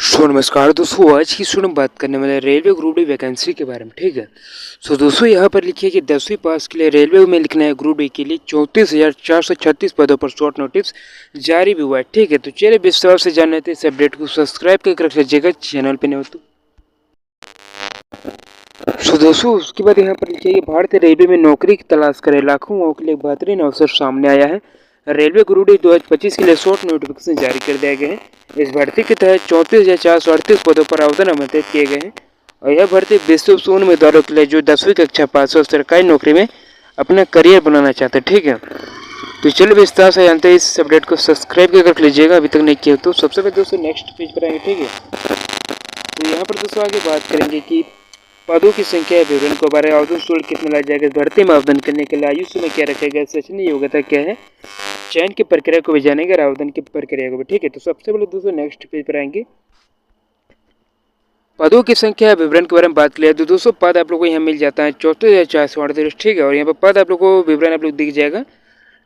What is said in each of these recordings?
नमस्कार दोस्तों, आज की वीडियो में बात करने वाले रेलवे ग्रुप डी वैकेंसी के बारे में। ठीक है, दोस्तों यहाँ पर लिखिए कि 10वीं पास के लिए रेलवे में लिखना है ग्रुप डी के लिए 34,436 पदों पर शॉर्ट नोटिस जारी भी हुआ है। ठीक है, तो चलिए विस्तार से जानने थे इस अपडेट को सब्सक्राइब करके रख लीजिएगा चैनल पर नहीं हो तो। दोस्तों उसके बाद यहाँ पर लिखिए कि भारतीय रेलवे में नौकरी की तलाश करे लाखों युवाओं के लिए बेहतरीन अवसर सामने आया है। रेलवे ग्रुप डी 2025 के लिए शॉर्ट नोटिफिकेशन जारी कर दिया गया है। इस भर्ती के तहत 34,438 पदों पर आवेदन आमंत्रित किए गए हैं और यह भर्ती विश्व उम्मीदवारों के लिए जो 10वीं कक्षा पास और सरकारी नौकरी में अपना करियर बनाना चाहते हैं। ठीक है, तो चलिए विस्तार से जानते हैं इस अपडेट को सब्सक्राइब करके रख लीजिएगा अभी तक नहीं किया तो। सबसे पहले दोस्तों नेक्स्ट पेज पर आएंगे। ठीक है, तो यहाँ पर दोस्तों आगे बात करेंगे कि पदों की संख्या है, विवरण को बारे आवेदन शुल्क कितना लग जाएगा, भर्ती में आवेदन करने के लिए आयु सीमा क्या रखेगा, शैक्षणिक योग्यता क्या है, चयन की प्रक्रिया को भी जानेंगे और आवेदन की प्रक्रिया को भी। ठीक है, तो सबसे पहले दोस्तों नेक्स्ट पेज पर आएंगे। पदों की संख्या विवरण के बारे में बात करें तो दोस्तों पद आप लोग को यहाँ मिल जाता है 34,438। ठीक है, और यहाँ पर पद आप लोग को विवरण आप लोग दिख जाएगा,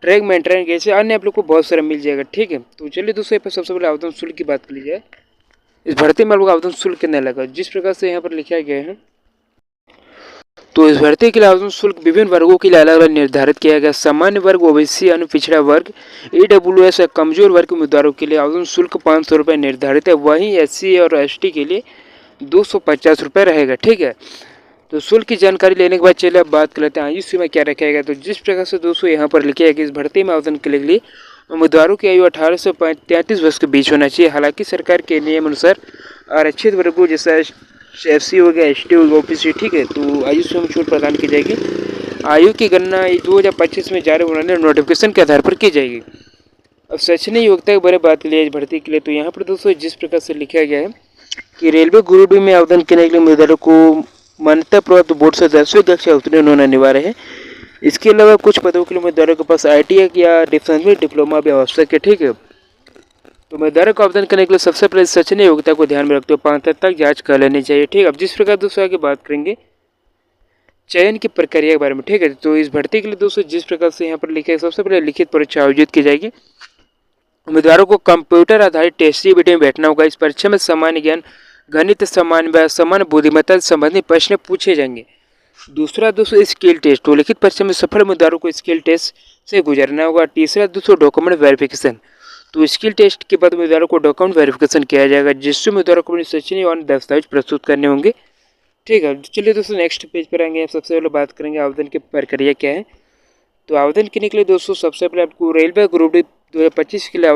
ट्रैक मेंटेनेंस जैसे अन्य आप लोग को बहुत सारा मिल जाएगा। ठीक है, तो चलिए दोस्तों यहाँ पर सबसे पहले आवेदन शुल्क की बात कर ली जाए। इस भर्ती में आप लोग आवेदन शुल्क कितना लगा, जिस प्रकार से यहाँ पर लिखा गया है तो इस भर्ती के लिए आवेदन शुल्क विभिन्न वर्गों के लिए अलग अलग निर्धारित किया गया। सामान्य वर्ग, ओबीसी, अनुपिछड़ा वर्ग, ईडब्ल्यूएस या कमजोर वर्ग के उम्मीदवारों के लिए आवेदन शुल्क 500 रुपये निर्धारित है। वहीं एससी और एसटी के लिए 250 रुपये रहेगा। ठीक है, तो शुल्क की जानकारी लेने के बाद चलिए अब बात कर लेते हैं आयु सीमा क्या रखेगा। तो जिस प्रकार से दोस्तों यहाँ पर लिखा है कि इस भर्ती में आवेदन के लिए उम्मीदवारों की आयु 18 से 33 वर्ष के बीच होना चाहिए। हालांकि सरकार के नियम अनुसार आरक्षित वर्गों जैसा एससी हो गया, एसटी हो गया, ओबीसी, ठीक है, तो आयु सीमा में छूट प्रदान की जाएगी। आयु की गणना 2025 में जारी होने वाले नोटिफिकेशन के आधार पर की जाएगी। अब शैक्षणिक योग्यता के बारे में बात की भर्ती के लिए तो यहाँ पर दोस्तों जिस प्रकार से लिखा गया है कि रेलवे ग्रुप डी में आवेदन करने के लिए उम्मीदवारों को मान्यता प्राप्त बोर्ड से 10वीं कक्षा उत्तीर्ण होना अनिवार्य है। इसके अलावा कुछ पदों के लिए उम्मीदवारों के पास ITI या डिफेंस में डिप्लोमा भी आवश्यक है। ठीक है, तो उम्मीदवारों को आवेदन करने के लिए सबसे पहले शैक्षणिक योग्यता को ध्यान में रखते हुए 5 तक जांच कर लेनी चाहिए। ठीक है, अब जिस प्रकार दोस्तों आगे बात करेंगे चयन की प्रक्रिया के बारे में। ठीक है, तो इस भर्ती के लिए दोस्तों जिस प्रकार से यहाँ पर लिखा है सबसे पहले लिखित परीक्षा आयोजित की जाएगी। उम्मीदवारों को कंप्यूटर आधारित टेस्ट सीबीटी में बैठना होगा। इस परीक्षा में सामान्य ज्ञान, गणित, सामान्य बुद्धिमत्ता संबंधी प्रश्न पूछे जाएंगे। दूसरा दोस्तों स्किल टेस्ट, तो लिखित परीक्षा में सफल उम्मीदवारों को स्किल टेस्ट से गुजरना होगा। तीसरा दोस्तों डॉक्यूमेंट वेरिफिकेशन, तो स्किल टेस्ट के बाद उम्मीदवारों को डॉक्यूमेंट वेरिफिकेशन किया जाएगा जिससे उम्मीदवारों को अपनी शैक्षणिक और दस्तावेज प्रस्तुत करने होंगे। ठीक है, चलिए दोस्तों नेक्स्ट पेज पर आएंगे। सबसे पहले बात करेंगे आवेदन की प्रक्रिया क्या है। तो आवेदन करने के लिए दोस्तों सबसे पहले आपको रेलवे ग्रुप डी 2025 के लिए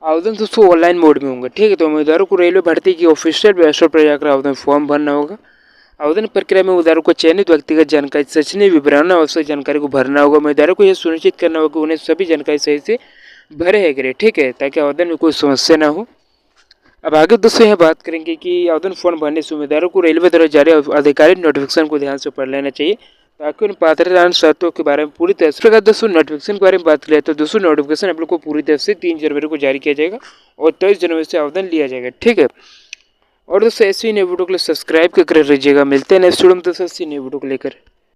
आवेदन दोस्तों ऑनलाइन मोड में होंगे। ठीक है, तो उम्मीदवारों को रेलवे भर्ती की ऑफिशियल वेबसाइट पर जाकर आवेदन फॉर्म भरना होगा। आवेदन प्रक्रिया में उम्मीदवारों को चयनित व्यक्तिगत जानकारी, शैक्षणिक विवरण, आवश्यक जानकारी को भरना होगा। उम्मीदवारों को यह सुनिश्चित करना होगा कि उन्हें सभी जानकारी सही से भरे है करें। ठीक है, ताकि आवेदन में कोई समस्या ना हो। अब आगे दोस्तों यहाँ बात करेंगे कि आवेदन फॉर्म भरने से उम्मीदवारों को रेलवे द्वारा जारी आधिकारिक नोटिफिकेशन को ध्यान से पढ़ लेना चाहिए ताकि उन पात्रता शर्तों के बारे में पूरी तरह से दोस्तों नोटिफिकेशन के बारे में बात करें तो दोस्तों नोटिफिकेशन आप लोग को पूरी तरह से 3 जनवरी को जारी किया जाएगा और 23 जनवरी से आवेदन लिया जाएगा। ठीक है, और दोस्तों ऐसी नई वीडियो के लिए सब्सक्राइब कर लीजिएगा। मिलते हैं नेक्स्ट वीडियो में दोस्तों ऐसी नई वीडियो को लेकर।